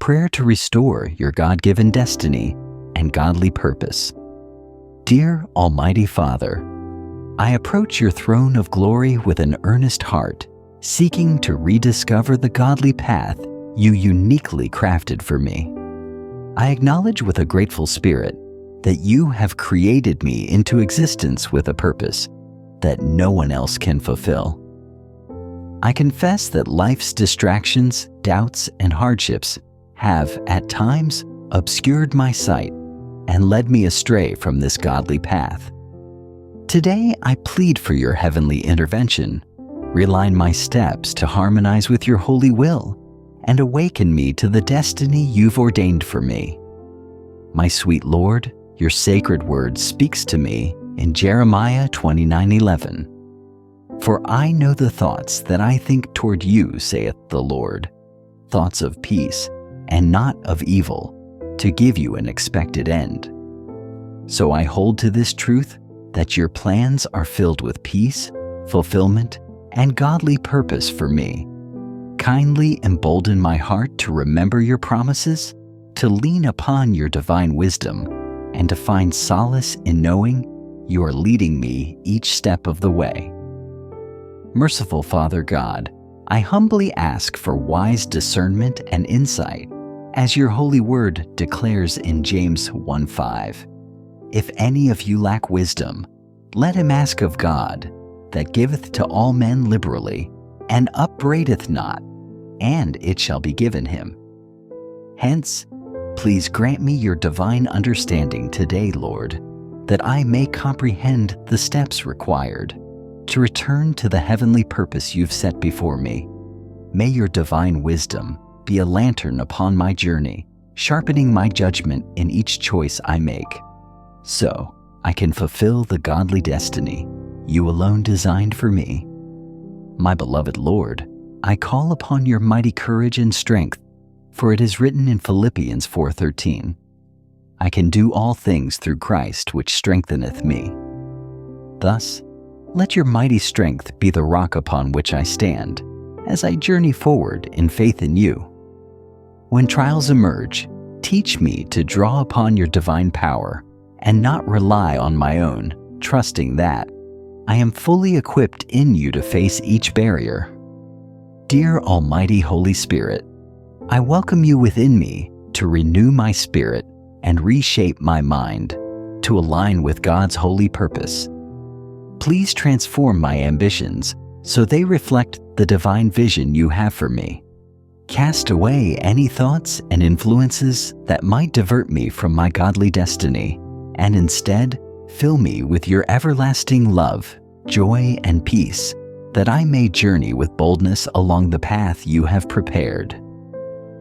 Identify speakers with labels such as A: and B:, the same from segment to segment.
A: prayer to restore your God-given destiny and godly purpose. Dear Almighty Father, I approach your throne of glory with an earnest heart, seeking to rediscover the godly path you uniquely crafted for me. I acknowledge with a grateful spirit that you have created me into existence with a purpose that no one else can fulfill. I confess that life's distractions, doubts, and hardships have, at times, obscured my sight and led me astray from this godly path. Today, I plead for your heavenly intervention. Realign my steps to harmonize with your holy will and awaken me to the destiny you've ordained for me. My sweet Lord, your sacred word speaks to me in Jeremiah 29:11. For I know the thoughts that I think toward you, saith the Lord, thoughts of peace and not of evil, to give you an expected end. So I hold to this truth that your plans are filled with peace, fulfillment, and godly purpose for me. Kindly embolden my heart to remember your promises, to lean upon your divine wisdom, and to find solace in knowing you are leading me each step of the way. Merciful Father God, I humbly ask for wise discernment and insight, as your holy word declares in James 1:5. If any of you lack wisdom, let him ask of God, that giveth to all men liberally, and upbraideth not, and it shall be given him. Hence, please grant me your divine understanding today, Lord, that I may comprehend the steps required to return to the heavenly purpose you've set before me. May your divine wisdom be a lantern upon my journey, sharpening my judgment in each choice I make, so I can fulfill the godly destiny you alone designed for me. My beloved Lord, I call upon your mighty courage and strength, for it is written in Philippians 4:13, I can do all things through Christ which strengtheneth me. Thus, let your mighty strength be the rock upon which I stand, as I journey forward in faith in you. When trials emerge, teach me to draw upon your divine power and not rely on my own, trusting that I am fully equipped in you to face each barrier. Dear Almighty Holy Spirit, I welcome you within me to renew my spirit and reshape my mind to align with God's holy purpose. Please transform my ambitions so they reflect the divine vision you have for me. Cast away any thoughts and influences that might divert me from my godly destiny, and instead fill me with your everlasting love, joy, and peace, that I may journey with boldness along the path you have prepared.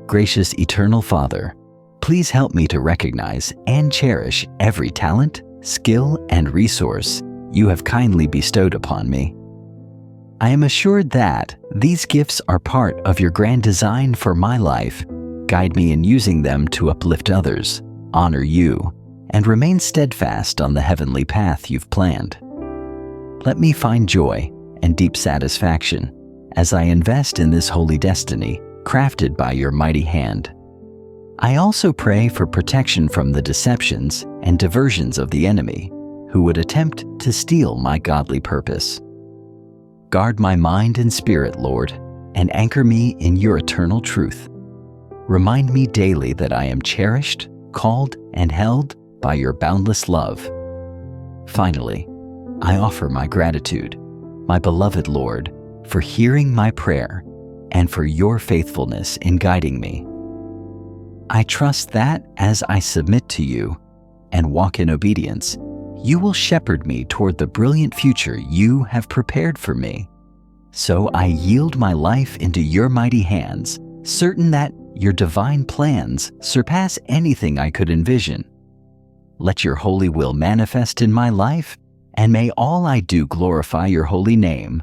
A: Gracious Eternal Father, please help me to recognize and cherish every talent, skill, and resource you have kindly bestowed upon me. I am assured that these gifts are part of your grand design for my life. Guide me in using them to uplift others, honor you, and remain steadfast on the heavenly path you've planned. Let me find joy and deep satisfaction as I invest in this holy destiny crafted by your mighty hand. I also pray for protection from the deceptions and diversions of the enemy who would attempt to steal my godly purpose. Guard my mind and spirit, Lord, and anchor me in your eternal truth. Remind me daily that I am cherished, called, and held by your boundless love. Finally, I offer my gratitude, my beloved Lord, for hearing my prayer and for your faithfulness in guiding me. I trust that as I submit to you and walk in obedience, you will shepherd me toward the brilliant future you have prepared for me. So I yield my life into your mighty hands, certain that your divine plans surpass anything I could envision. Let your holy will manifest in my life, and may all I do glorify your holy name.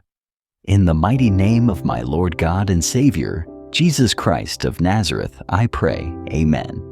A: In the mighty name of my Lord God and Savior, Jesus Christ of Nazareth, I pray. Amen.